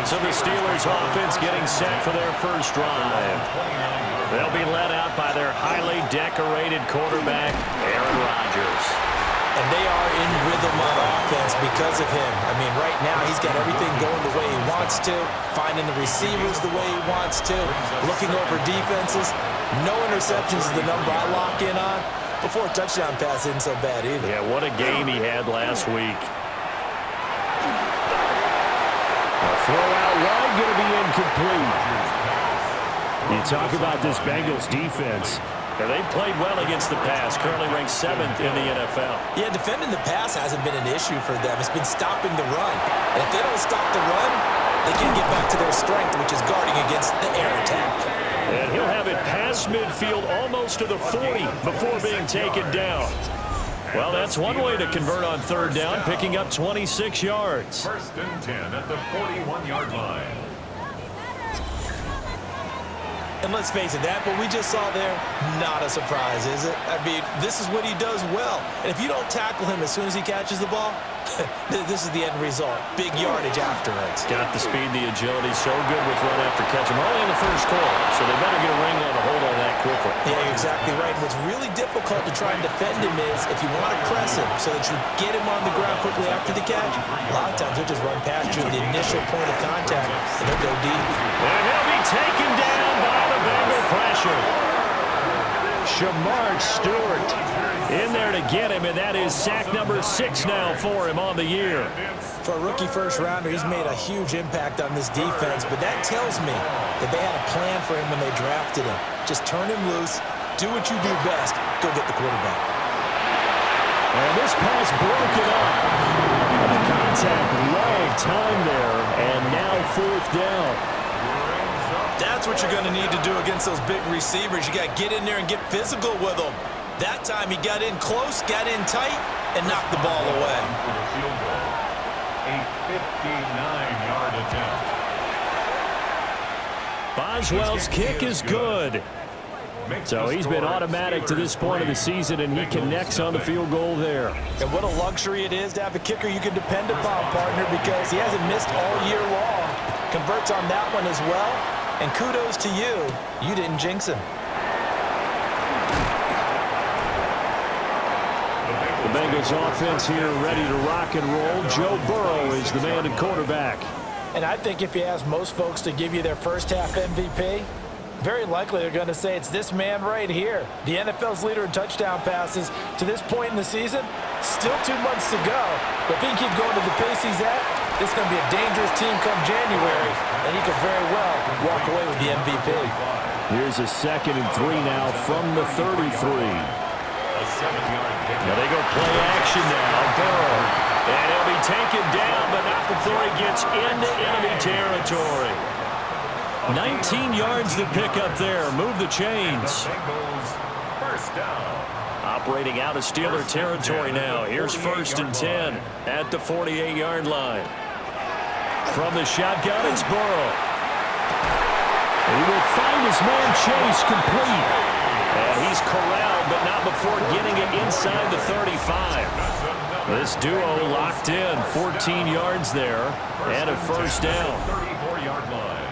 So the Steelers offense getting set for their first drive. They'll be led out by their highly decorated quarterback, Aaron Rodgers. And they are in rhythm on offense because of him. I mean, right now he's got everything going the way he wants to, finding the receivers the way he wants to, looking over defenses. No interceptions is the number I lock in on. Before a touchdown pass isn't so bad either. Yeah, what a game he had last week. A throw out wide, going to be incomplete. You talk about this Bengals defense. And they've played well against the pass, currently ranked 7th in the NFL. Yeah, defending the pass hasn't been an issue for them. It's been stopping the run. And if they don't stop the run, they can get back to their strength, which is guarding against the air attack. And he'll have it past midfield almost to the 40 before being taken down. Well, that's one way to convert on third down, picking up 26 yards. First and 10 at the 41-yard line. And let's face it, that what we just saw there, not a surprise, is it? I mean, this is what he does well. And if you don't tackle him as soon as he catches the ball, this is the end result. Big yardage afterwards. Got the speed, the agility, so good with run after catch. I'm only in the first quarter, so they better get a ring on a hold on that quickly. Yeah, you're exactly right. What's really difficult to try and defend him is if you want to press him so that you get him on the ground quickly after the catch, a lot of times he'll just run past you at the initial point of contact, and he'll go deep. And he'll be taken down by the Bengal pressure. Shamar Stewart in there to get him, and that is sack number 6 now for him on the year. For a rookie first-rounder, he's made a huge impact on this defense, but that tells me that they had a plan for him when they drafted him. Just turn him loose, do what you do best, go get the quarterback. And this pass broken up. The contact, long time there, and now 4th down. That's what you're going to need to do against those big receivers. You got to get in there and get physical with them. That time he got in close, got in tight, and knocked the ball away. A 59-yard attempt. Boswell's kick is good. So he's been automatic to this point of the season, and he connects on the field goal there. And what a luxury it is to have a kicker you can depend upon, partner, because he hasn't missed all year long. Converts on that one as well. And kudos to you. You didn't jinx him. The Bengals offense here ready to rock and roll. Joe Burrow is the man at quarterback. And I think if you ask most folks to give you their first half MVP, very likely they're going to say it's this man right here. The NFL's leader in touchdown passes to this point in the season. Still 2 months to go. But if he can keep going to the pace he's at, this is going to be a dangerous team come January. And he could very well walk away with the MVP. Here's a 2nd and 3 now from the 33. Now they go play action now. Burrow. And he'll be taken down, but not before he gets into enemy territory. 19 yards to pick up there. Move the chains. First down. Operating out of Steeler territory now. Here's 1st and 10 at the 48-yard line. From the shotgun, it's Burrow. He will find his man Chase complete. And he's corralled, but not before getting it inside the 35. This duo locked in. 14 yards there and a first down. 34-yard line.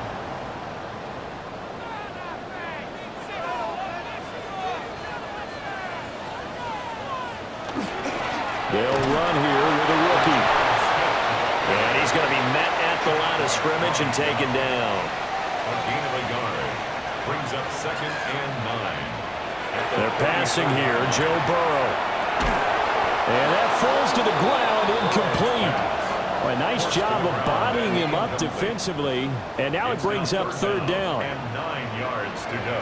They'll run here with a rookie. And he's going to be met at the line of scrimmage and taken down. A gain of a yard. Brings up 2nd and 9. They're passing here, Joe Burrow. And that falls to the ground, incomplete. Well, a nice job of bodying him up defensively. And now it brings up 3rd down. And 9 yards to go.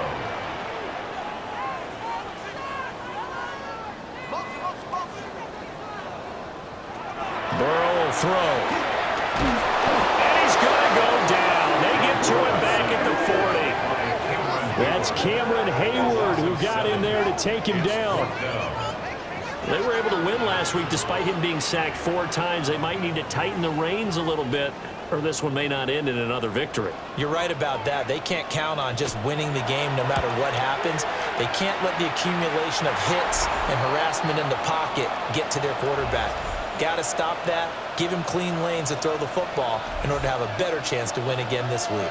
Burrow will throw. And he's going to go down. They get to him back at the 40. That's Cameron Hayward who got in there to take him down. They were able to win last week despite him being sacked 4 times. They might need to tighten the reins a little bit, or this one may not end in another victory. You're right about that. They can't count on just winning the game no matter what happens. They can't let the accumulation of hits and harassment in the pocket get to their quarterback. Got to stop that, give him clean lanes to throw the football in order to have a better chance to win again this week.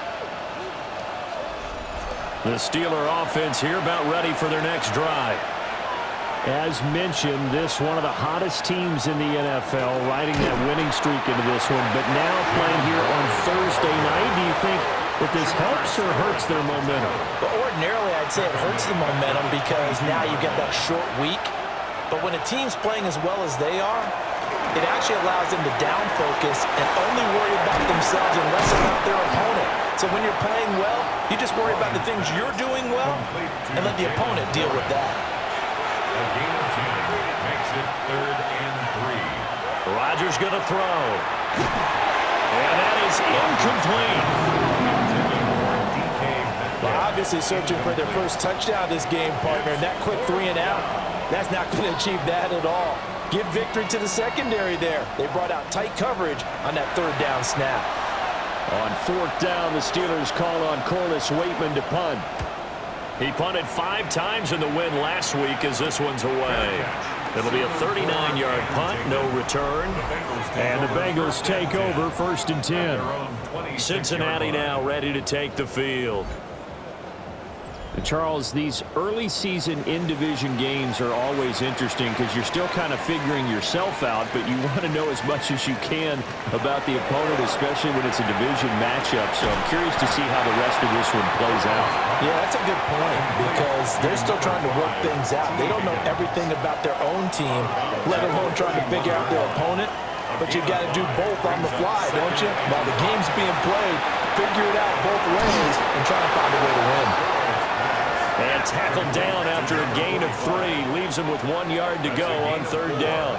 The Steeler offense here about ready for their next drive. As mentioned, this one of the hottest teams in the NFL, riding that winning streak into this one, but now playing here on Thursday night. Do you think that this helps or hurts their momentum? But ordinarily, I'd say it hurts the momentum because now you get that short week. But when a team's playing as well as they are, it actually allows them to down focus and only worry about themselves and less about their opponent. So when you're playing well, you just worry about the things you're doing well and let the opponent deal with that. A gain of 10 makes it 3rd and 3. Rodgers going to throw. And that is incomplete. Well, obviously searching for their first touchdown this game, partner. And that quick 3 and out, that's not going to achieve that at all. Give victory to the secondary there. They brought out tight coverage on that 3rd down snap. On 4th down, the Steelers call on Corliss Waitman to punt. He punted 5 times in the win last week as this one's away. It'll be a 39-yard punt, no return. And the Bengals take over 1st and 10. Cincinnati now ready to take the field. Charles, these early season in-division games are always interesting because you're still kind of figuring yourself out, but you want to know as much as you can about the opponent, especially when it's a division matchup. So I'm curious to see how the rest of this one plays out. Yeah, that's a good point because they're still trying to work things out. They don't know everything about their own team, let alone trying to figure out their opponent. But you've got to do both on the fly, don't you? While the game's being played, figure it out both ways and try to find a way to win. And tackled down after a gain of 3. Leaves him with 1 yard to go on 3rd down.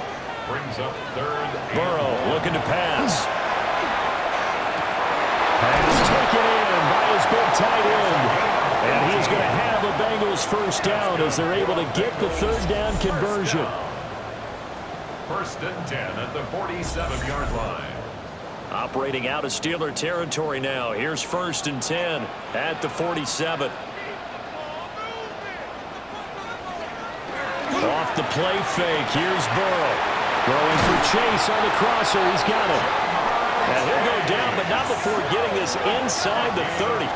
Brings up 3rd. Burrow looking to pass. And it's taken in by his big tight end. And he's going to have a Bengals first down as they're able to get the 3rd down conversion. 1st and 10 at the 47-yard line. Operating out of Steeler territory now. Here's 1st and 10 at the 47. Off the play fake. Here's Burrow. Throwing for Chase on the crosser. He's got it. And he'll go down, but not before getting this inside the 30.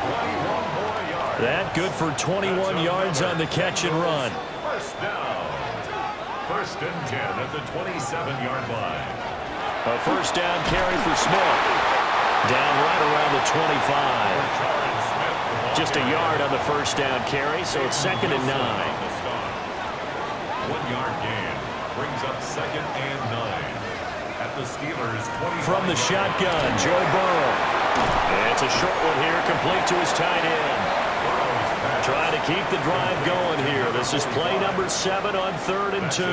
That good for 21 yards on the catch and run. First down. 1st and 10 at the 27-yard line. A first down carry for Smith. Down right around the 25. Just a yard on the first down carry, so it's 2nd and 9. 1-yard gain brings up 2nd and 9 at the Steelers' 20. From the shotgun, Joe Burrow. It's a short one here, complete to his tight end. Trying to keep the drive going here. This is play number 7 on 3rd and 2.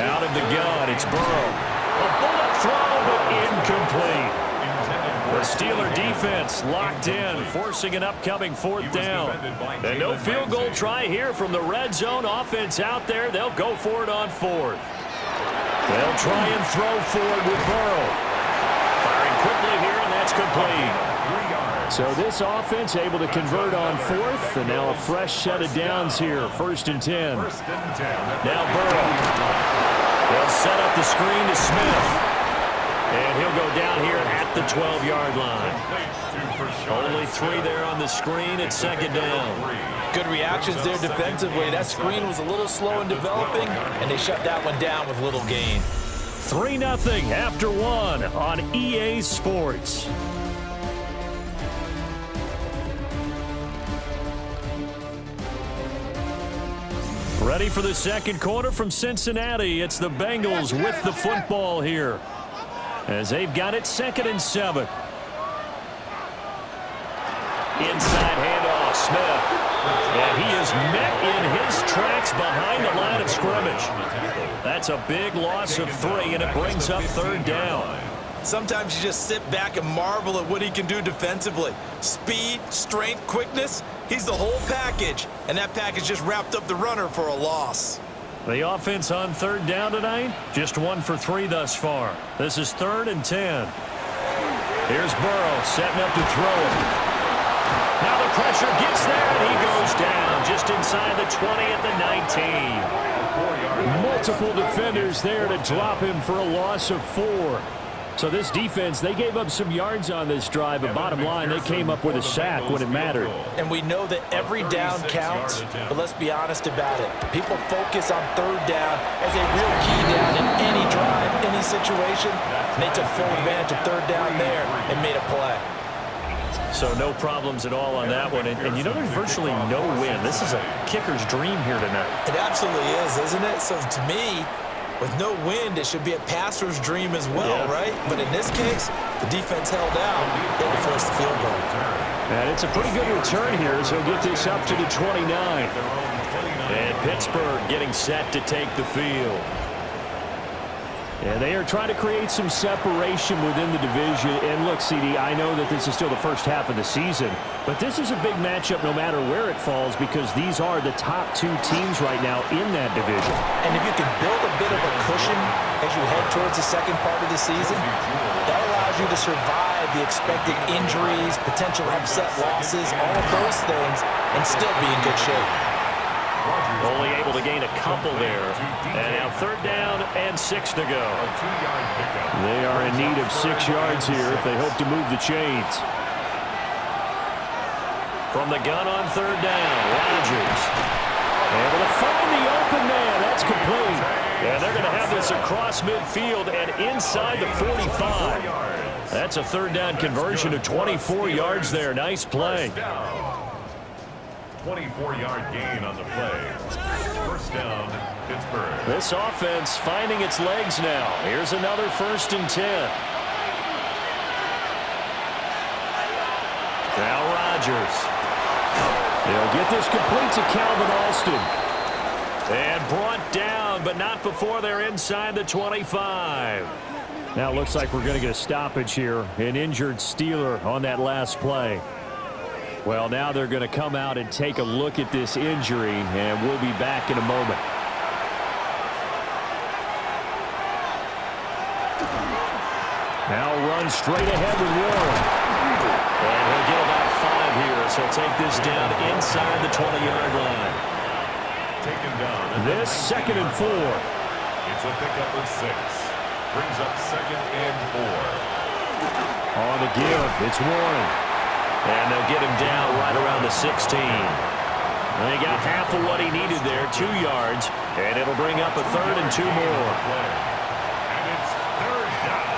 Out of the gun, it's Burrow. A bullet throw, but incomplete. The Steeler defense locked in, forcing an upcoming 4th down. And no field goal try here from the red zone. Offense out there. They'll go for it on 4th. They'll try and throw forward with Burrow. Firing quickly here, and that's complete. So this offense able to convert on 4th, and now a fresh set of downs here. 1st and 10. Now Burrow. They'll set up the screen to Smith. And he'll go down here at the 12-yard line. Only 3 there on the screen at 2nd down. Good reactions there defensively. That screen was a little slow in developing, and they shut that one down with little gain. 3-0 after 1 on EA Sports. Ready for the second quarter from Cincinnati. It's the Bengals with the football here, as they've got it 2nd and 7. Inside handoff, Smith. And he is met in his tracks behind the line of scrimmage. That's a big loss of 3, and it brings up 3rd down. Sometimes you just sit back and marvel at what he can do defensively. Speed, strength, quickness, he's the whole package. And that package just wrapped up the runner for a loss. The offense on 3rd down tonight, just 1 for 3 thus far. This is 3rd and 10. Here's Burrow setting up to throw it. Now the pressure gets there, and he goes down just inside the 20 at the 19. Multiple defenders there to drop him for a loss of 4. So this defense, they gave up some yards on this drive, but bottom line, they came up with a sack when it mattered. And we know that every down counts, but let's be honest about it. People focus on third down as a real key down in any drive, any situation. And they took full advantage of third down there and made a play. So no problems at all on that one. And you know, there's virtually no win. This is a kicker's dream here tonight. It absolutely is, isn't it? So to me, with no wind, it should be a passer's dream as well, right? But in this case, the defense held out. They had to force the field goal. And it's a pretty good return here, so he'll get this up to the 29. And Pittsburgh getting set to take the field. And they are trying to create some separation within the division. And look, CD, I know that this is still the first half of the season, but this is a big matchup no matter where it falls because these are the top 2 teams right now in that division. And if you can build a bit of a cushion as you head towards the second part of the season, that allows you to survive the expected injuries, potential upset losses, all of those things, and still be in good shape. Only able to gain a couple there. And now 3rd down and 6 to go. They are in need of 6 yards here if they hope to move the chains. From the gun on 3rd down, Rodgers. Able to find the open man. That's complete. And they're going to have this across midfield and inside the 45. That's a 3rd down conversion of 24 yards there. Nice play. 24-yard gain on the play. 1st down, Pittsburgh. This offense finding its legs now. Here's another 1st and 10. Now Rodgers. They'll get this complete to Calvin Alston. And brought down, but not before they're inside the 25. Now it looks like we're going to get a stoppage here. An injured Steeler on that last play. Well, now they're going to come out and take a look at this injury, and we'll be back in a moment. Now run straight ahead with Warren. And he'll get about 5 here, so he'll take this down inside the 20-yard line. Taken down. This 2nd and 4. It's a pickup of 6. Brings up 2nd and 4. On the give, it's Warren. And they'll get him down right around the 16. They got half of what he needed there, 2 yards, and it'll bring up a 3rd and 2 more. And it's 3rd down.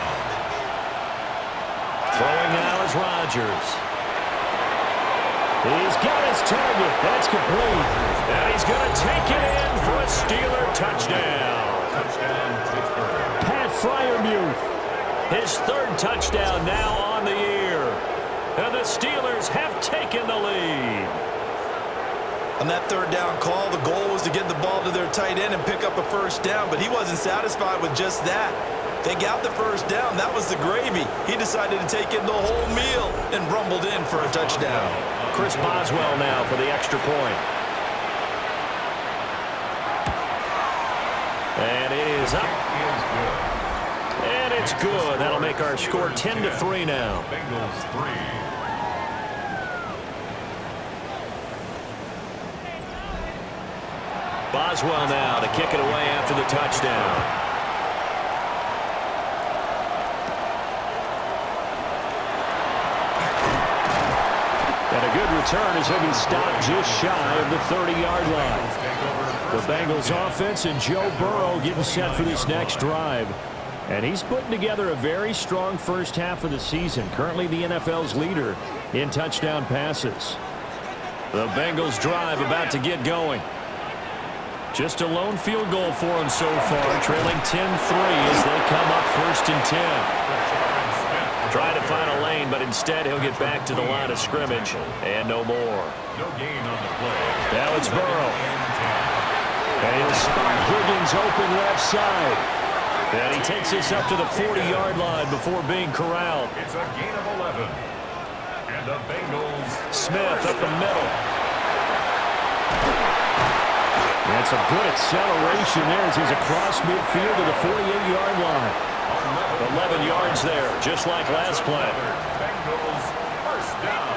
Throwing now is Rodgers. He's got his target. That's complete. And he's going to take it in for a Steeler touchdown. Touchdown, Pittsburgh. Pat Freiermuth. His 3rd touchdown now on the year. And the Steelers have taken the lead. On that 3rd down call, the goal was to get the ball to their tight end and pick up a 1st down, but he wasn't satisfied with just that. They got the 1st down. That was the gravy. He decided to take in the whole meal and rumbled in for a touchdown. Chris Boswell now for the extra point. And it is up. And it's good. That'll make our score 10-3 now. Bengals 3. Boswell now to kick it away after the touchdown. And a good return as he'll be stopped just shy of the 30-yard line. The Bengals offense and Joe Burrow getting set for this next drive. And he's putting together a very strong first half of the season. Currently the NFL's leader in touchdown passes. The Bengals drive about to get going. Just a lone field goal for him so far, trailing 10-3 as they come up 1st and 10. Trying to find a lane, but instead he'll get back to the line of scrimmage, and no more. No gain on the play. Now it's Burrow. And he'll spot Higgins open left side. And he takes this up to the 40-yard line before being corralled. It's a gain of 11. And the Bengals. Smith up the middle. That's a good acceleration there as he's across midfield to the 48-yard line. 11 yards there, just like last play. Bengals 1st down.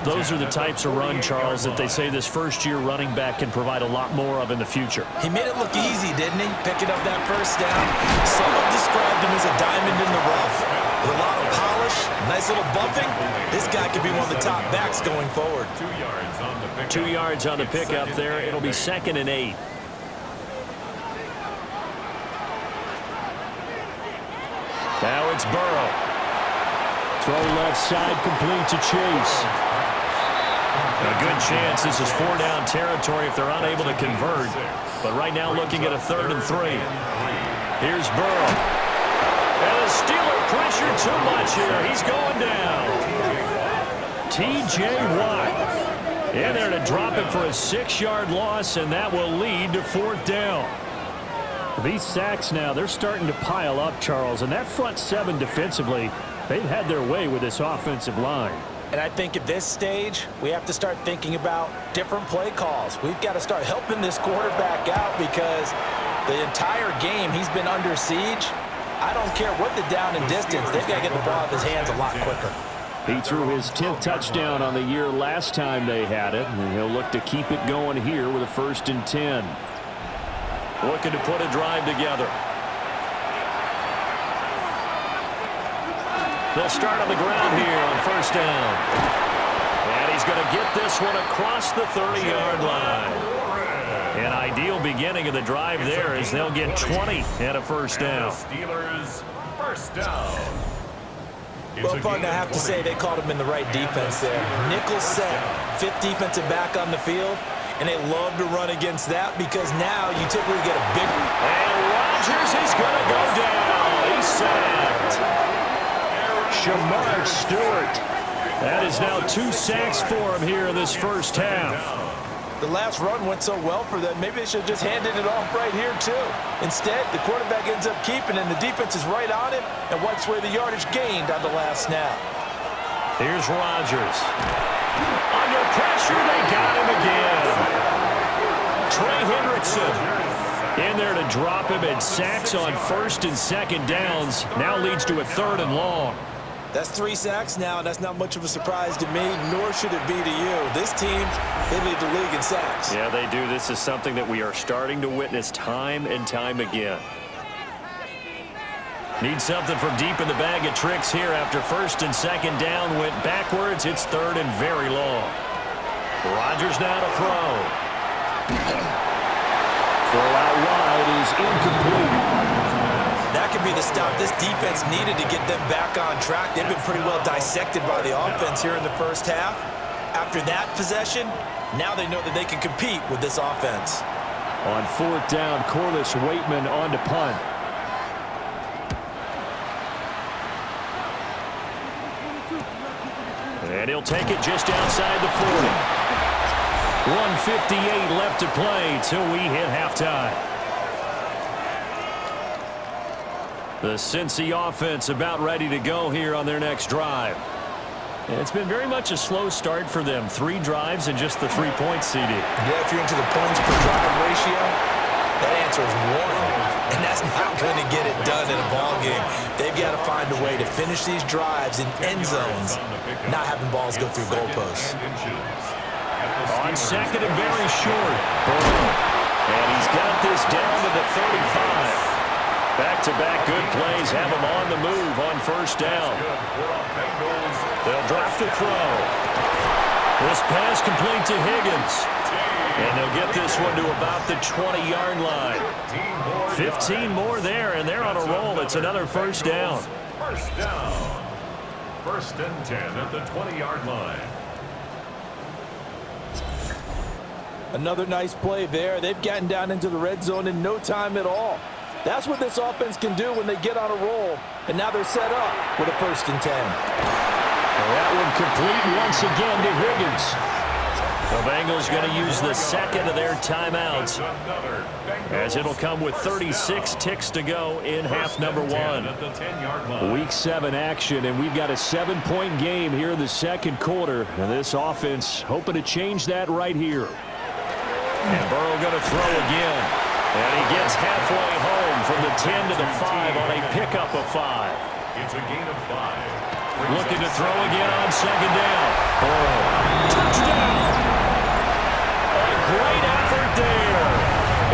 Those are the types of run, Charles, that they say this first-year running back can provide a lot more of in the future. He made it look easy, didn't he? Picking up that first down. Some have described him as a diamond in the rough. With a lot of polish, nice little bumping, this guy could be one of the top backs going forward. 2 yards on the pickup there. It'll be 2nd and 8. Now it's Burrow. Throw left side, complete to Chase. A good chance this is 4-down territory if they're unable to convert. But right now looking at a 3rd and 3. Here's Burrow. And the Steeler pressure too much here. He's going down. T.J. Watt in there to drop him for a 6-yard loss, and that will lead to 4th down. These sacks now, they're starting to pile up, Charles, and that front 7 defensively, they've had their way with this offensive line. And I think at this stage, we have to start thinking about different play calls. We've got to start helping this quarterback out because the entire game he's been under siege. I don't care what the down and distance, they've got to get the ball out of his hands a lot quicker. He threw his 10th touchdown on the year last time they had it, and he'll look to keep it going here with a 1st and 10. Looking to put a drive together. They'll start on the ground here on 1st down. And he's going to get this one across the 30-yard line. An ideal beginning of the drive there as they'll get 20 and a 1st down. Steelers 1st down. Well, partner, I have to say they called him in the right defense there. Nickel set, 5th defensive back on the field, and they love to run against that because now you typically get a big... And Rodgers is going to go down. He's sacked. Shamar Stewart. That is now 2 sacks for him here in this first half. The last run went so well for them, maybe they should have just handed it off right here, too. Instead, the quarterback ends up keeping, and the defense is right on him and wipes away the yardage gained on the last snap. Here's Rodgers. Under pressure, they got him again. Trey Hendrickson in there to drop him, and sacks on 1st and 2nd downs. Now leads to a 3rd and long. That's 3 sacks now, and that's not much of a surprise to me, nor should it be to you. This team, they lead the league in sacks. Yeah, they do. This is something that we are starting to witness time and time again. Need something from deep in the bag of tricks here after 1st and 2nd down went backwards. It's 3rd and very long. Rodgers now to throw. Throw out wide is incomplete. That could be the stop this defense needed to get them back on track. They've been pretty well dissected by the offense here in the first half. After that possession, now they know that they can compete with this offense. On 4th down, Corliss Waitman on to punt. And he'll take it just outside the 40. 1:58 left to play till we hit halftime. The Cincy offense about ready to go here on their next drive. And it's been very much a slow start for them. 3 drives and just the 3-point CD. Yeah, if you're into the points per drive ratio, that answer is 1. And that's not going to get it done in a ball game. They've got to find a way to finish these drives in end zones, not having balls go through goalposts. On 2nd and very short. And he's got this down to the 35. Back-to-back good plays have him on the move on 1st down. They'll drop the throw. This pass complete to Higgins. And they'll get this one to about the 20-yard line. 15 more there, and they're on a roll. It's another 1st down. 1st down. 1st and 10 at the 20-yard line. Another nice play there. They've gotten down into the red zone in no time at all. That's what this offense can do when they get on a roll. And now they're set up with a 1st and 10. That one complete once again to Higgins. The Bengals going to use the 2nd of their timeouts, as it'll come with 36 ticks to go in half number 1. Week 7 action, and we've got a 7-point game here in the 2nd quarter. And this offense hoping to change that right here. And Burrow going to throw again. And he gets halfway home from the 10 to the 5 on a pickup of 5. It's a gain of 5. Looking to throw again on second down. Touchdown! A great effort there.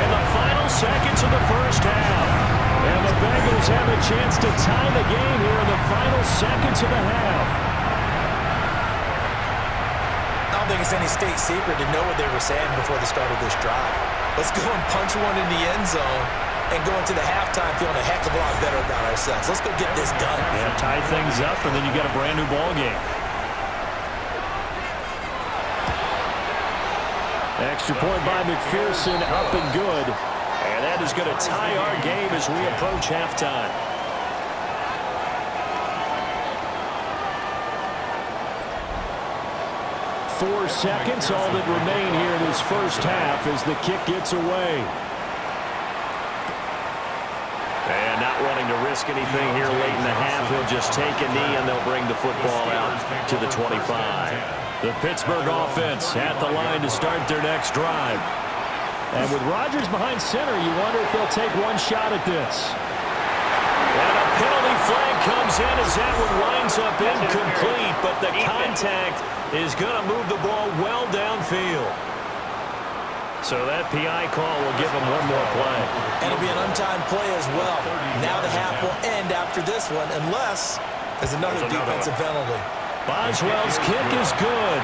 In the final seconds of the first half. And the Bengals have a chance to tie the game here in the final seconds of the half. I don't think it's any state secret to know what they were saying before the start of this drive. Let's go and punch one in the end zone and go into the halftime feeling a heck of a lot better about ourselves. Let's go get this done. Yeah, tie things up, and then you got a brand new ball game. Extra point by McPherson, up and good. And that is going to tie our game as we approach halftime. Four seconds, all that remain here in this first half as the kick gets away. And not wanting to risk anything here late in the half, he'll just take a knee and they'll bring the football out to the 25. The Pittsburgh offense at the line to start their next drive. And with Rodgers behind center, you wonder if they'll take one shot at this. And a penalty flag comes in as that one winds up incomplete, but the contact is going to move the ball well downfield. So that PI call will give them one more play. And it'll be an untimed play as well. Now the half will end after this one, unless there's another defensive penalty. Boswell's kick is good.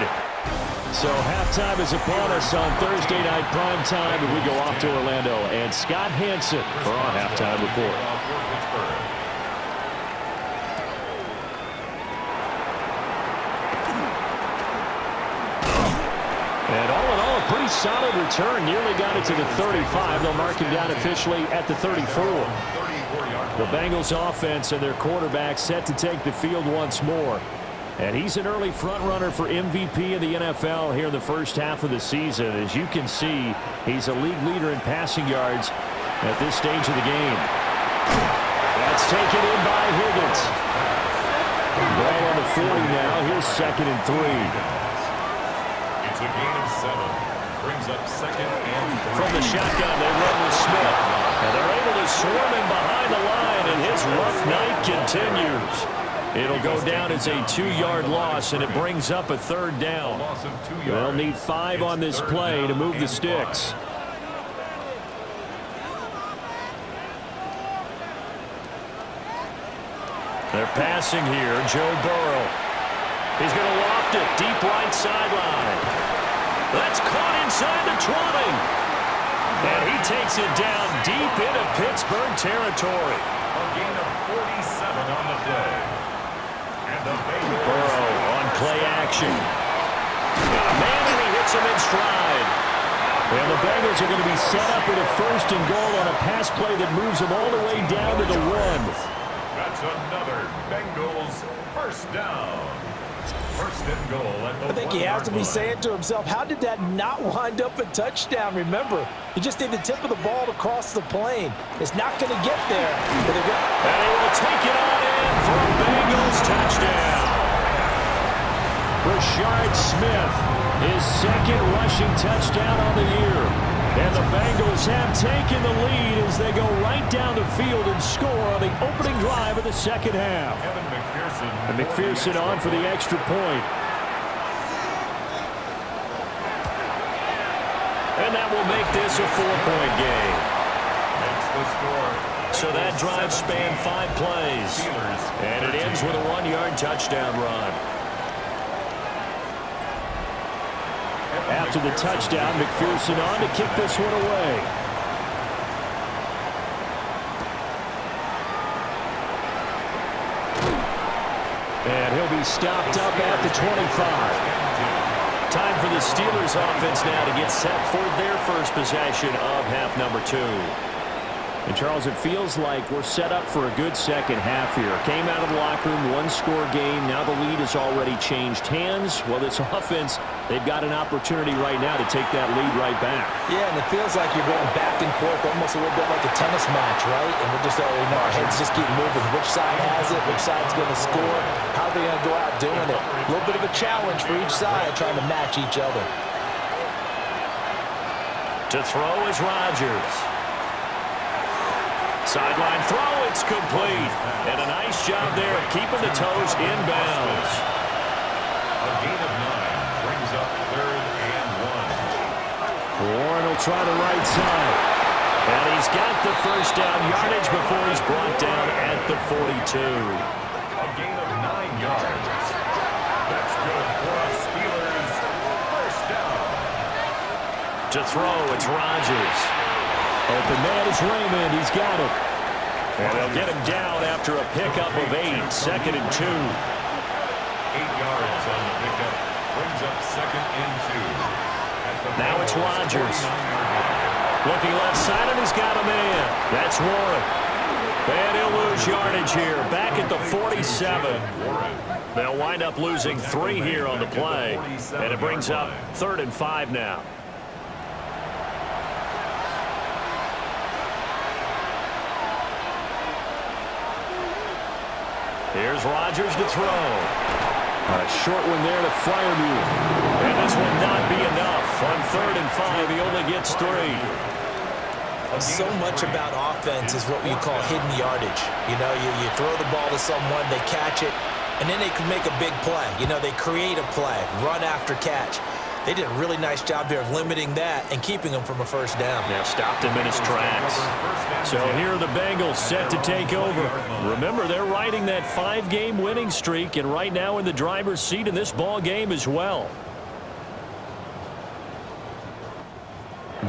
So halftime is upon us on Thursday night prime time, and we go off to Orlando. And Scott Hansen for our halftime report. And all in all, a pretty solid return. Nearly got it to the 35. They'll mark him down officially at the 34. The Bengals offense and their quarterback set to take the field once more. And he's an early front runner for MVP in the NFL here in the first half of the season. As you can see, he's a league leader in passing yards at this stage of the game. That's taken in by Higgins. Ball on the 40 now. Here's 2nd and 3. It's a gain of 7. Brings up 2nd and 3. From the shotgun, they run with Smith. And they're able to swarm him behind the line, and his rough night continues. It'll go down as a 2-yard loss, and it brings up a 3rd down. They'll need 5 on this play to move the sticks. They're passing here. Joe Burrow. He's going to loft it deep right sideline. That's caught inside the 20. And he takes it down deep into Pittsburgh territory. A gain of 47 on the day. Burrow on play action. Got a man, and he hits him in stride. And the Bengals are going to be set up with a 1st and goal on a pass play that moves them all the way down to the 1. That's another Bengals 1st down. 1st and goal at the 1-yard line. I think he has to be saying to himself, how did that not wind up a touchdown? Remember, you just need the tip of the ball to cross the plane. It's not going to get there. And he will take it on in for a Bengals touchdown. Rashard Smith, his 2nd rushing touchdown on the year. And the Bengals have taken the lead as they go right down the field and score on the opening drive of the 2nd half. And McPherson on for the extra point. And that will make this a 4-point game. Makes the score. So that drive spanned 5 plays. And it ends with a 1-yard touchdown run. After the touchdown, McPherson on to kick this one away. And he'll be stopped up at the 25. Time for the Steelers offense now to get set for their first possession of half number 2. And, Charles, it feels like we're set up for a good second half here. Came out of the locker room, 1-score game. Now the lead has already changed hands. Well, this offense, they've got an opportunity right now to take that lead right back. Yeah, and it feels like you're going back and forth, almost a little bit like a tennis match, right? And we're just already know our heads just keep moving. Which side has it? Which side's going to score? How are they going to go out doing it? A little bit of a challenge for each side, trying to match each other. To throw is Rodgers. Sideline throw, it's complete. And a nice job there of keeping the toes inbounds. A gain of 9 brings up 3rd and 1. Warren will try the right side. And he's got the first down yardage before he's brought down at the 42. A gain of 9 yards. That's good for us Steelers. First down. To throw, it's Rodgers. Open man is Raymond. He's got it. And they'll get him down after a pickup of 8. 2nd and 2. 8 yards on the pickup. Brings up 2nd and 2. Now it's Rodgers. Looking left side, and he's got a man. That's Warren. And he'll lose yardage here. Back at the 47. They'll wind up losing 3 here on the play. And it brings up 3rd and 5 now. Here's Rodgers to throw. A short one there to Freiermuth. And this will not be enough. On 3rd and 5, he only gets 3. So much about offense is what we call hidden yardage. You know, you throw the ball to someone, they catch it, and then they can make a big play. You know, they create a play, run after catch. They did a really nice job there of limiting that and keeping him from a first down. Yeah, stopped him in his tracks. So here are the Bengals set to take over. Remember, they're riding that 5-game winning streak, and right now in the driver's seat in this ball game as well.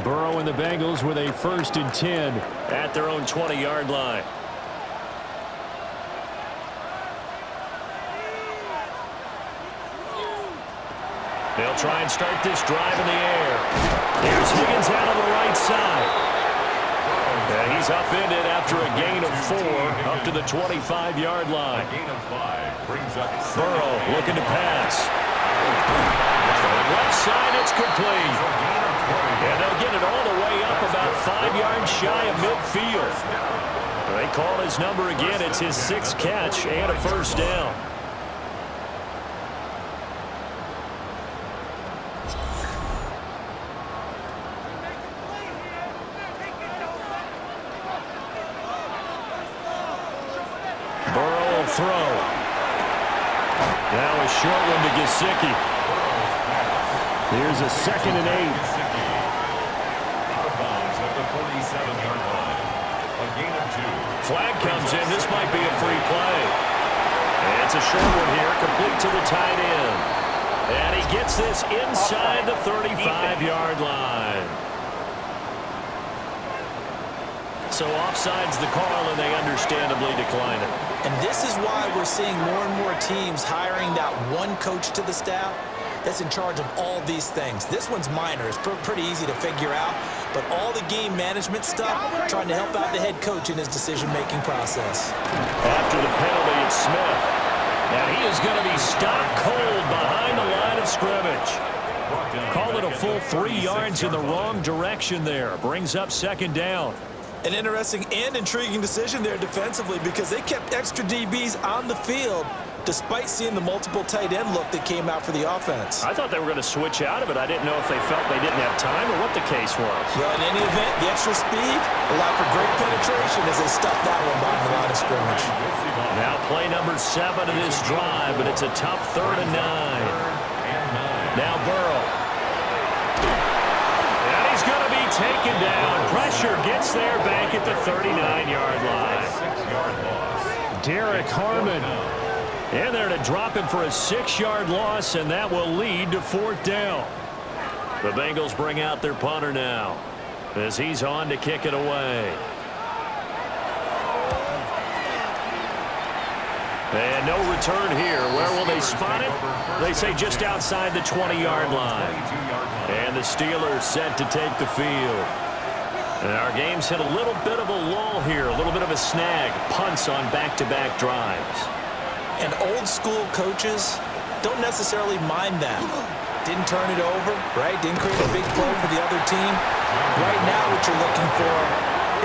Burrow and the Bengals with a 1st and 10 at their own 20-yard line. They'll try and start this drive in the air. Here's Higgins out on the right side. And he's upended after a gain of 4 up to the 25-yard line. A gain of 5 brings up Burrow looking to pass. Left side, it's complete. And they'll get it all the way up about 5 yards shy of midfield. They call his number again. It's his 6th catch and a first down. Burrow will throw. Now a short one to Gesicki. Here's a 2nd and 8. Out of bounds at the 47-yard line. A gain of 2. Flag comes in. This might be a free play. And it's a short one here, complete to the tight end. And he gets this inside the 35-yard line. So offside's the call, and they understandably decline it. And this is why we're seeing more and more teams hiring that one coach to the staff that's in charge of all these things. This one's minor. It's pretty easy to figure out. But all the game management stuff, trying to help out the head coach in his decision-making process. After the penalty, it's Smith. And he is going to be stopped cold behind the line of scrimmage. Call it a full 3 yards in the wrong direction there. Brings up 2nd down. An interesting and intriguing decision there defensively because they kept extra DBs on the field despite seeing the multiple tight end look that came out for the offense. I thought they were going to switch out of it. I didn't know if they felt they didn't have time or what the case was. Well, in any event, the extra speed allowed for great penetration as they stuffed that one behind the line of scrimmage. Now play number 7 of this drive, but it's a tough 3rd and 9. Now Burrow. And he's going to be taken down. Pressure gets there back at the 39-yard line. 6-yard loss. Derek Harmon in there to drop him for a 6-yard loss, and that will lead to 4th down. The Bengals bring out their punter now as he's on to kick it away. And no return here. Where will they spot it? They say just outside the 20-yard line. And the Steelers set to take the field. And our game's hit a little bit of a lull here, a little bit of a snag. Punts on back-to-back drives. And old-school coaches don't necessarily mind that. Didn't turn it over, right? Didn't create a big play for the other team. Right now what you're looking for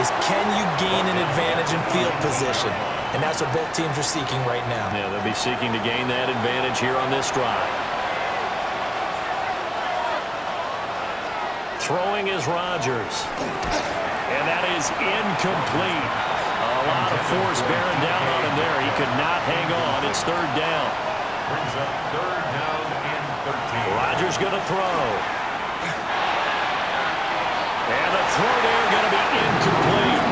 is can you gain an advantage in field position? And that's what both teams are seeking right now. Yeah, they'll be seeking to gain that advantage here on this drive. Throwing is Rodgers. And that is incomplete. A lot of force bearing down on him there. He could not hang on. It's third down. Brings up third down and 13. Rodgers going to throw. And the throw there going to be incomplete.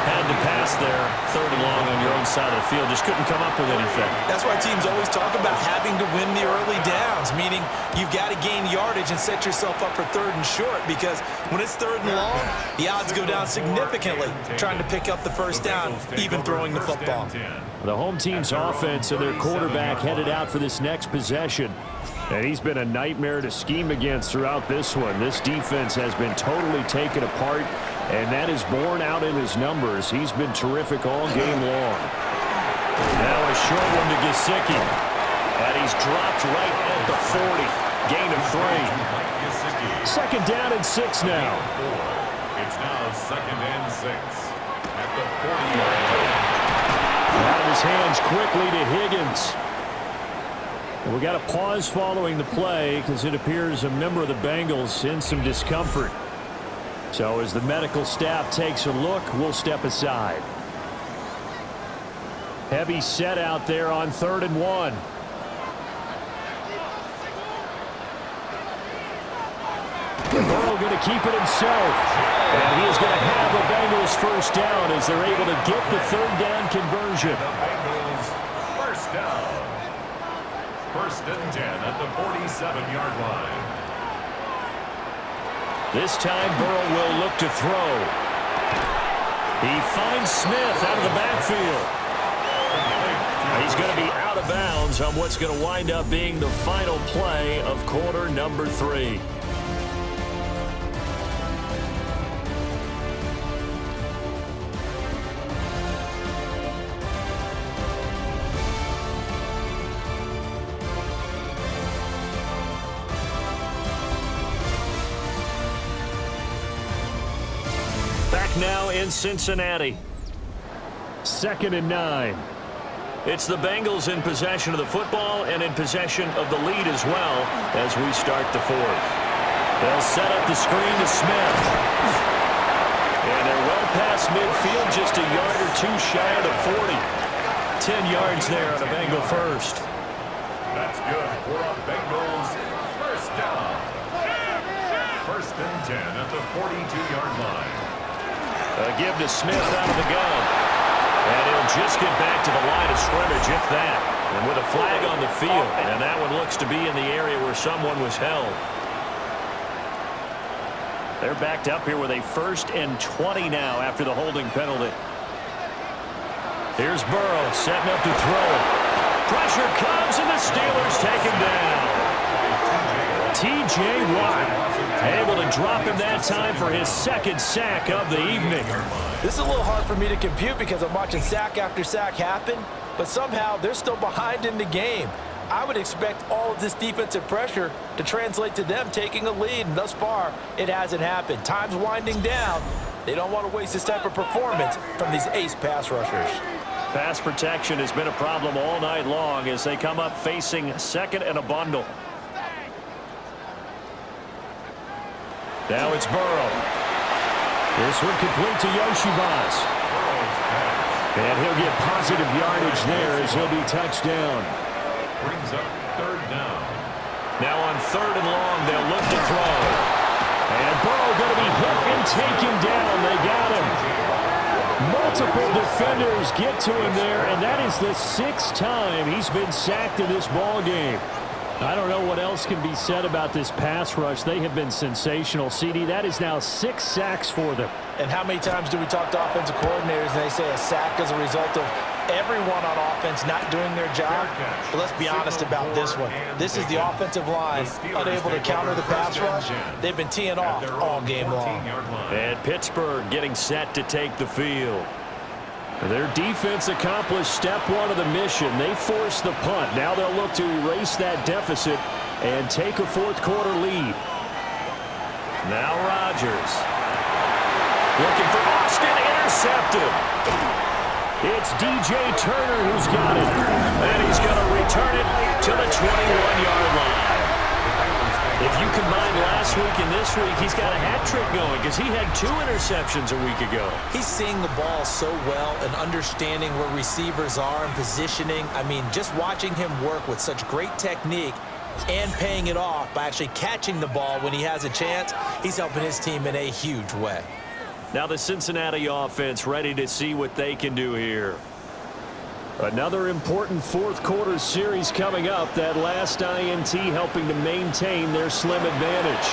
Had to pass there. Third and long on your own side of the field. Just couldn't come up with anything. That's why teams always talk about having to win the early downs, meaning you've got to gain yardage and set yourself up for third and short, because when it's third and long, the odds go down significantly trying to pick up the first down, even throwing the football. The home team's offense and their quarterback headed out for this next possession. And he's been a nightmare to scheme against throughout this one. This defense has been totally taken apart, and that is borne out in his numbers. He's been terrific all game long. Now a short one to Gesicki. And he's dropped right at the 40. Gain of 3. Second down and 6 now. It's now second and 6 at the 40-yard line. Out of his hands quickly to Higgins. And we got a pause following the play because it appears a member of the Bengals in some discomfort. So as the medical staff takes a look, we'll step aside. Heavy set out there on 3rd and 1. Burrow going to keep it himself. And he is going to have a Bengals first down as they're able to get the third down conversion. The Bengals first down. First and 10 at the 47-yard line. This time Burrow will look to throw. He finds Smith out of the backfield. He's going to be out of bounds on what's going to wind up being the final play of quarter number 3. Now in Cincinnati. 2nd and 9. It's the Bengals in possession of the football and in possession of the lead as well as we start the 4th. They'll set up the screen to Smith. And they're well past midfield, just a yard or two shy of the 40. 10 yards there on a Bengal first. That's good for a Bengals first down. First and 10 at the 42-yard line. A give to Smith out of the gun. And he'll just get back to the line of scrimmage, if that. And with a flag on the field. And that one looks to be in the area where someone was held. They're backed up here with a 1st and 20 now after the holding penalty. Here's Burrow setting up to throw. Pressure comes and the Steelers take him down. T.J. Watt able to drop him that time for his 2nd sack of the evening. This is a little hard for me to compute because I'm watching sack after sack happen, but somehow they're still behind in the game. I would expect all of this defensive pressure to translate to them taking a lead, and thus far, it hasn't happened. Time's winding down. They don't want to waste this type of performance from these ace pass rushers. Pass protection has been a problem all night long as they come up facing 2nd and a bundle. Now it's Burrow. This one complete to Yoshivas. And he'll get positive yardage there as he'll be touchdown. Brings up 3rd down. Now on 3rd and long, they'll look to throw. And Burrow going to be hit and taken down. They got him. Multiple defenders get to him there, and that is the 6th time he's been sacked in this ball game. I don't know what else can be said about this pass rush. They have been sensational. CD, that is now 6 sacks for them. And how many times do we talk to offensive coordinators and they say a sack is a result of everyone on offense not doing their job? But let's be honest about this one. This is the offensive line unable to counter the pass rush. They've been teeing off all game long. And Pittsburgh getting set to take the field. Their defense accomplished step 1 of the mission. They forced the punt. Now they'll look to erase that deficit and take a 4th quarter lead. Now Rodgers. Looking for Austin, intercepted. It's DJ Turner who's got it. And he's going to return it to the 21-yard line. If you combine last week and this week, he's got a hat trick going because he had 2 interceptions a week ago. He's seeing the ball so well and understanding where receivers are and positioning. I mean, just watching him work with such great technique and paying it off by actually catching the ball when he has a chance, he's helping his team in a huge way. Now the Cincinnati offense ready to see what they can do here. Another important fourth quarter series coming up. That last INT helping to maintain their slim advantage.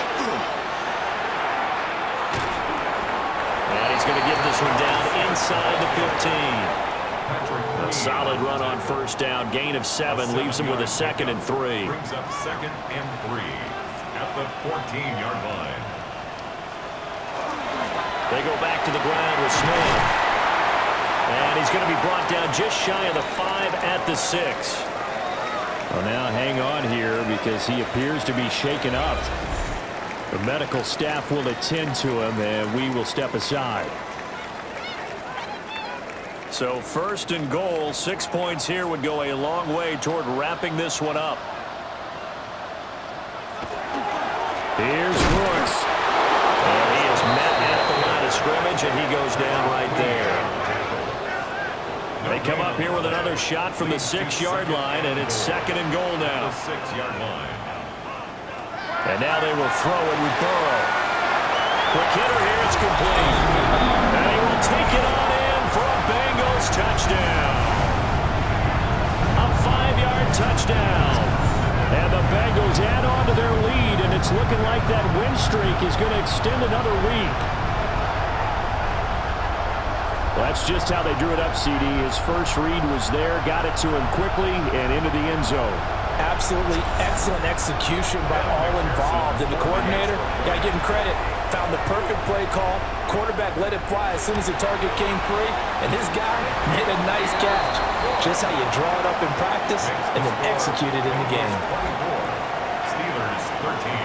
And he's going to get this one down inside the 15. A solid run on first down. Gain of 7 leaves him with a 2nd and 3. Brings up 2nd and 3 at the 14-yard line. They go back to the ground with Smith. And he's going to be brought down just shy of the 5 at the 6. Well, now hang on here because he appears to be shaken up. The medical staff will attend to him, and we will step aside. So 1st and goal, 6 points here would go a long way toward wrapping this one up. Here's Brooks. And he is met at the line of scrimmage, and he goes down right there. They come up here with another shot from the 6-yard line, and it's 2nd and goal now. The 6-yard line. And now they will throw it with Burrow. Quick hitter here, it's complete. And he will take it on in for a Bengals touchdown. A 5-yard touchdown. And the Bengals add on to their lead, and it's looking like that win streak is going to extend another week. Well, that's just how they drew it up, CD. His first read was there, got it to him quickly, and into the end zone. Absolutely excellent execution by all involved. And the coordinator, got to give him credit, found the perfect play call. Quarterback let it fly as soon as the target came free, and his guy made a nice catch. Just how you draw it up in practice and then execute it in the game. 24, Steelers 13.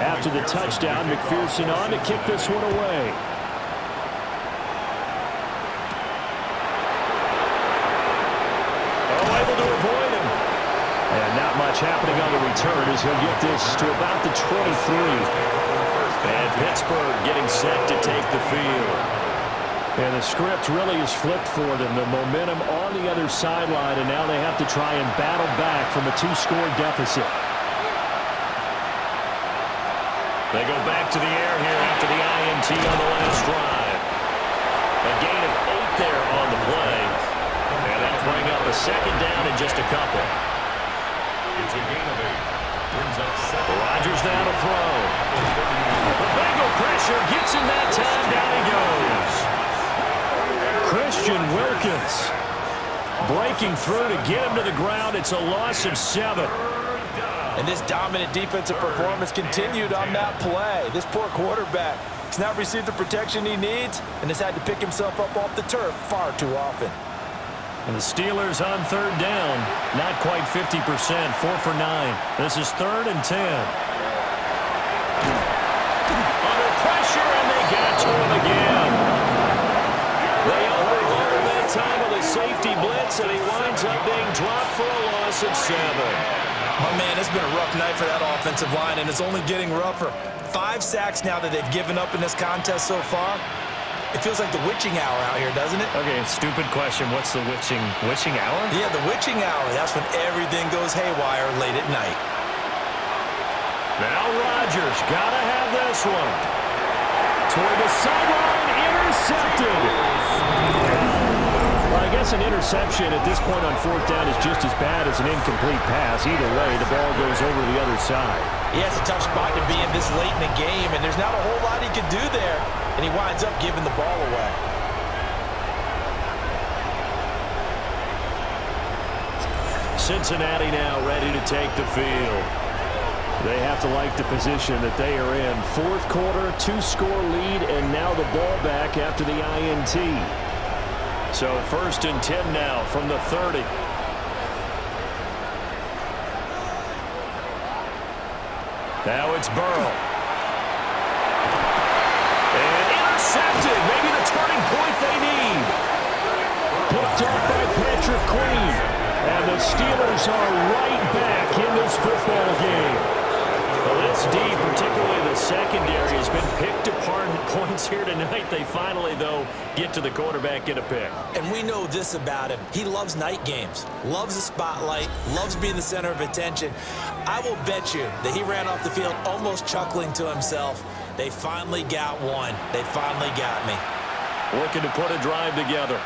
After the touchdown, McPherson on to kick this one away. Oh, able to avoid him. And not much happening on the return as he'll get this to about the 23. And Pittsburgh getting set to take the field. And the script really is flipped for them. The momentum on the other sideline, and now they have to try and battle back from a 2-score deficit. They go back to the air here after the INT on the last drive. A gain of 8 there on the play. And that'll bring up a 2nd down in just a couple. It's a gain of 8. Brings up 7. Rodgers now to throw. The Bengal pressure gets him that time. Down he goes. Christian Wilkins breaking through to get him to the ground. It's a loss of 7. And this dominant defensive performance continued on that play. This poor quarterback has not received the protection he needs and has had to pick himself up off the turf far too often. And the Steelers on 3rd down, not quite 50%, 4 for 9. This is 3rd and 10. Under pressure, and they get it to him again. They overload him that time with a safety blitz, and he winds up being dropped for a loss of 7. Oh, man, it's been a rough night for that offensive line, and it's only getting rougher. 5 sacks now that they've given up in this contest so far. It feels like the witching hour out here, doesn't it? Okay, stupid question. What's the witching hour? Yeah, the witching hour. That's when everything goes haywire late at night. Now Rodgers got to have this one. Toward the sideline, intercepted. Well, I guess an interception at this point on 4th down is just as bad as an incomplete pass. Either way, the ball goes over the other side. Yeah, it's a tough spot to be in this late in the game, and there's not a whole lot he could do there, and he winds up giving the ball away. Cincinnati now ready to take the field. They have to like the position that they are in. 4th quarter, 2-score lead, and now the ball back after the INT. So 1st and 10 now from the 30. Now it's Burrow. And intercepted. Maybe the turning point they need. Picked up by Patrick Queen. And the Steelers are right back in this football game. Well, that's deep, particularly the secondary has been picked apart at points here tonight. They finally, though, get to the quarterback, get a pick. And we know this about him. He loves night games, loves the spotlight, loves being the center of attention. I will bet you that he ran off the field almost chuckling to himself. They finally got one. They finally got me. Looking to put a drive together.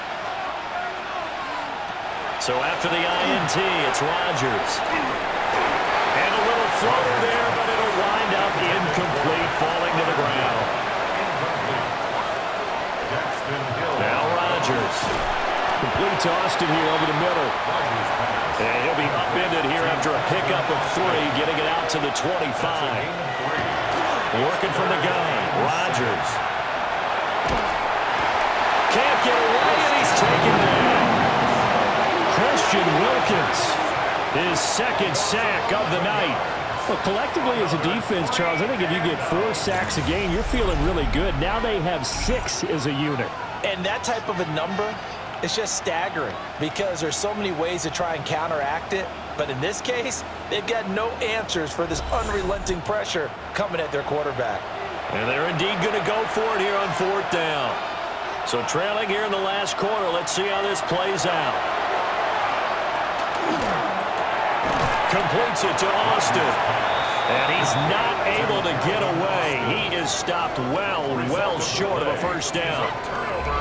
So after the INT, it's Rodgers. And a little floater there, but it'll wind up incomplete, falling to the ground. Now Rodgers. Complete to Austin here over the middle. And he'll be upended here after a pickup of 3, getting it out to the 25. Working from the gun, Rodgers. Can't get away, and he's taken down. Christian Wilkins, his second sack of the night. Well, collectively as a defense, Charles, I think if you get 4 sacks a game, you're feeling really good. Now they have 6 as a unit. And that type of a number is just staggering because there's so many ways to try and counteract it. But in this case, they've got no answers for this unrelenting pressure coming at their quarterback. And they're indeed going to go for it here on 4th down. So trailing here in the last quarter, let's see how this plays out. Completes it to Austin. And he's not able to get away. He is stopped well short of a first down.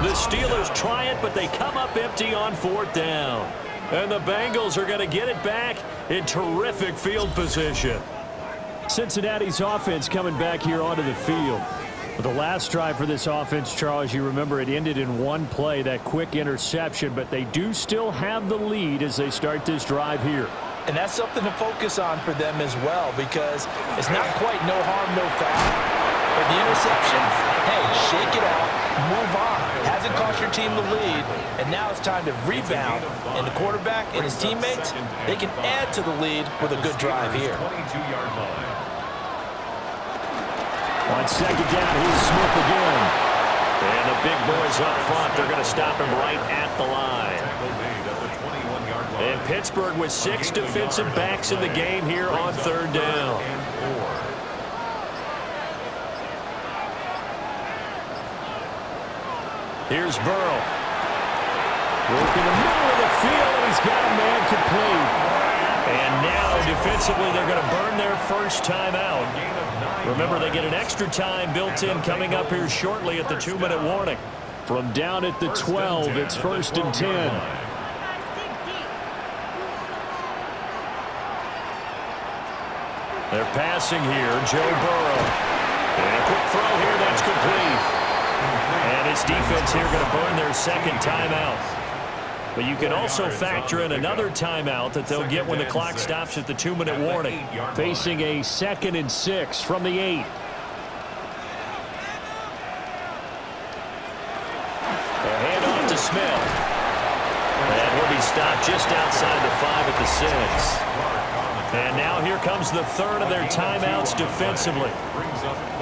The Steelers try it, but they come up empty on 4th down. And the Bengals are going to get it back in terrific field position. Cincinnati's offense coming back here onto the field. The last drive for this offense, Charles, you remember it ended in one play, that quick interception, but they do still have the lead as they start this drive here. And that's something to focus on for them as well because it's not quite no harm, no foul. But the interception, hey, shake it out, move on. Hasn't cost your team the lead, and now it's time to rebound. And the quarterback and his teammates, they can add to the lead with a good drive here. On 2nd down, here's Smith again. And the big boys up front, they're going to stop him right at the line. And Pittsburgh with 6 defensive backs in the game here on 3rd down. Here's Burrow. Working the middle of the field, and he's got a man complete. And now, defensively, they're going to burn their first time out. Remember, they get an extra time built in coming up here shortly at the 2-minute warning. From down at the 12, it's 1st and 10. They're passing here, Joe Burrow. And a quick throw here, that's complete. And his defense here going to burn their second timeout. But you can also factor in another timeout that they'll get when the clock stops at the 2-minute warning. Facing a 2nd and 6 from the 8. A handoff to Smith. And he'll be stopped just outside the 5 at the 6. And now here comes the 3rd of their timeouts defensively.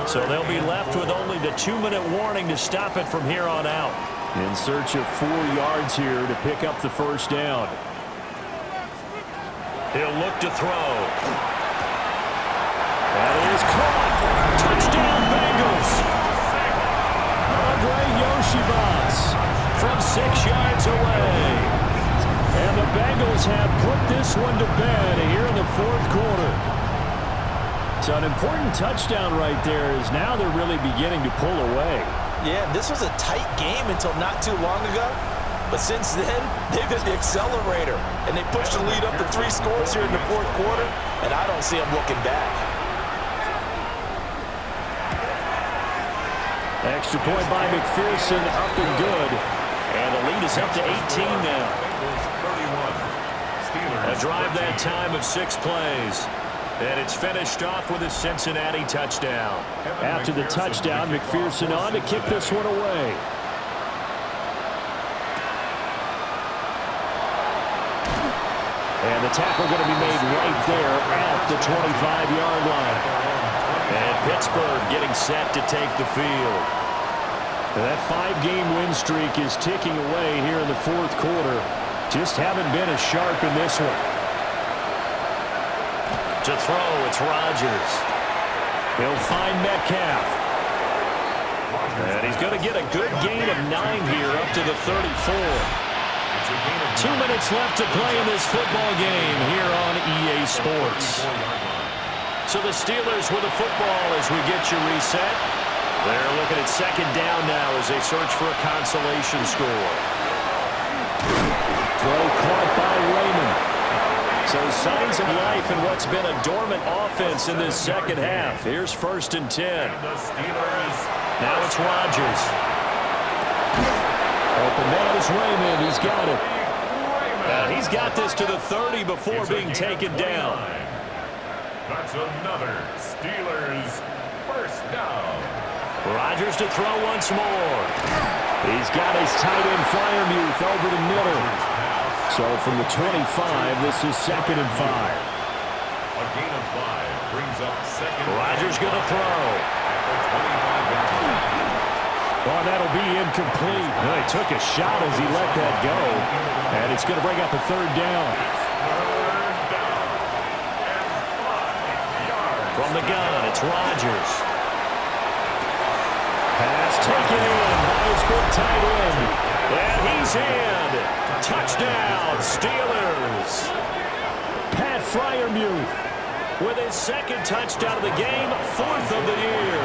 So they'll be left with only the 2-minute warning to stop it from here on out. In search of 4 yards here to pick up the first down. He'll look to throw. That is caught. Touchdown Bengals. Andre Yoshivas from 6 yards away. And the Bengals have put this one to bed here in the 4th quarter. So an important touchdown right there is now they're really beginning to pull away. Yeah, this was a tight game until not too long ago. But since then, they've hit the accelerator. And they pushed the lead up to 3 scores here in the 4th quarter. And I don't see them looking back. Extra point by McPherson, up and good. And the lead is up to 18 now. A drive that time of 6 plays. And it's finished off with a Cincinnati touchdown. After the touchdown, McPherson on to kick this one away. And the tackle going to be made right there at the 25-yard line. And Pittsburgh getting set to take the field. That 5-game win streak is ticking away here in the 4th quarter. Just haven't been as sharp in this one. To throw, it's Rodgers. He'll find Metcalf. And he's going to get a good gain of 9 here up to the 34. 2 minutes left to play in this football game here on EA Sports. So the Steelers with the football as we get you reset. They're looking at second down now as they search for a consolation score. Throw caught by Raymond. So signs of life in what's been a dormant offense in this second half. Here's 1st and 10. Now it's Rodgers. Open man is Raymond. He's got it. He's got this to the 30 before being taken down. That's another Steelers first down. Rodgers to throw once more. He's got his tight end Freiermuth over the middle. So from the 25, this is 2nd and 5. A gain of 5 brings up second. Rodgers going to throw. Oh, that'll be incomplete. Well, he took a shot as he let that go. And it's going to bring up a 3rd down. From the gun, it's Rodgers. Pass taken in by his big tight end. And he's in. Touchdown, Steelers. Pat Freiermuth with his 2nd touchdown of the game, 4th of the year.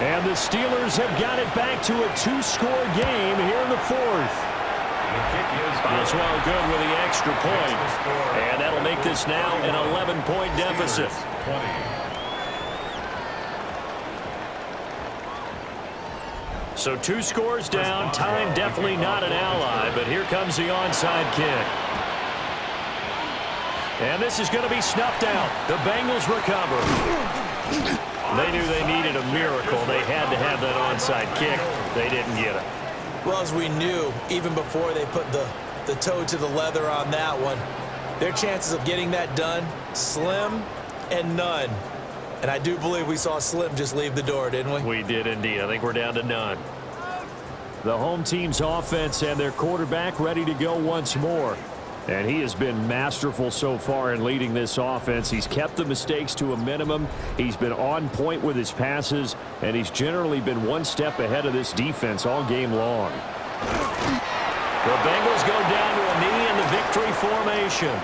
And the Steelers have got it back to a 2-score game here in the 4th. Boswell good with the extra point. And that'll make this now an 11-point deficit. So 2 scores down. Time definitely not an ally, but here comes the onside kick. And this is going to be snuffed out. The Bengals recover. They knew they needed a miracle. They had to have that onside kick. They didn't get it. Well, as we knew, even before they put the toe to the leather on that one, their chances of getting that done, slim and none. And I do believe we saw Slim just leave the door, didn't we? We did indeed. I think we're down to none. The home team's offense and their quarterback ready to go once more. And he has been masterful so far in leading this offense. He's kept the mistakes to a minimum. He's been on point with his passes, and he's generally been one step ahead of this defense all game long. The Bengals go down to a knee in the victory formation.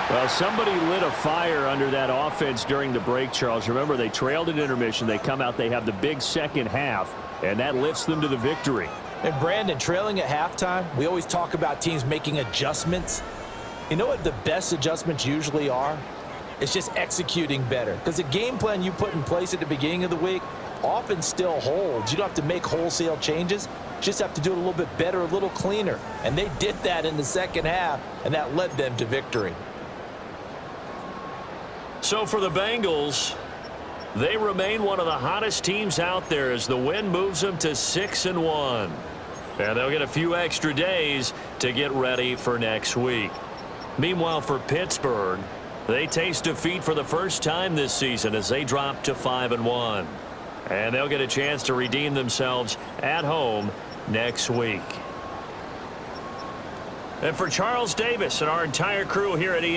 Well, somebody lit a fire under that offense during the break, Charles. Remember, they trailed at intermission. They come out, they have the big second half, and that lifts them to the victory. And Brandon, trailing at halftime, we always talk about teams making adjustments. You know what the best adjustments usually are? It's just executing better. Because the game plan you put in place at the beginning of the week often still holds. You don't have to make wholesale changes. You just have to do it a little bit better, a little cleaner. And they did that in the second half, and that led them to victory. So for the Bengals, they remain one of the hottest teams out there as the win moves them to 6-1. And they'll get a few extra days to get ready for next week. Meanwhile, for Pittsburgh, they taste defeat for the first time this season as they drop to 5-1. And they'll get a chance to redeem themselves at home next week. And for Charles Davis and our entire crew here at EA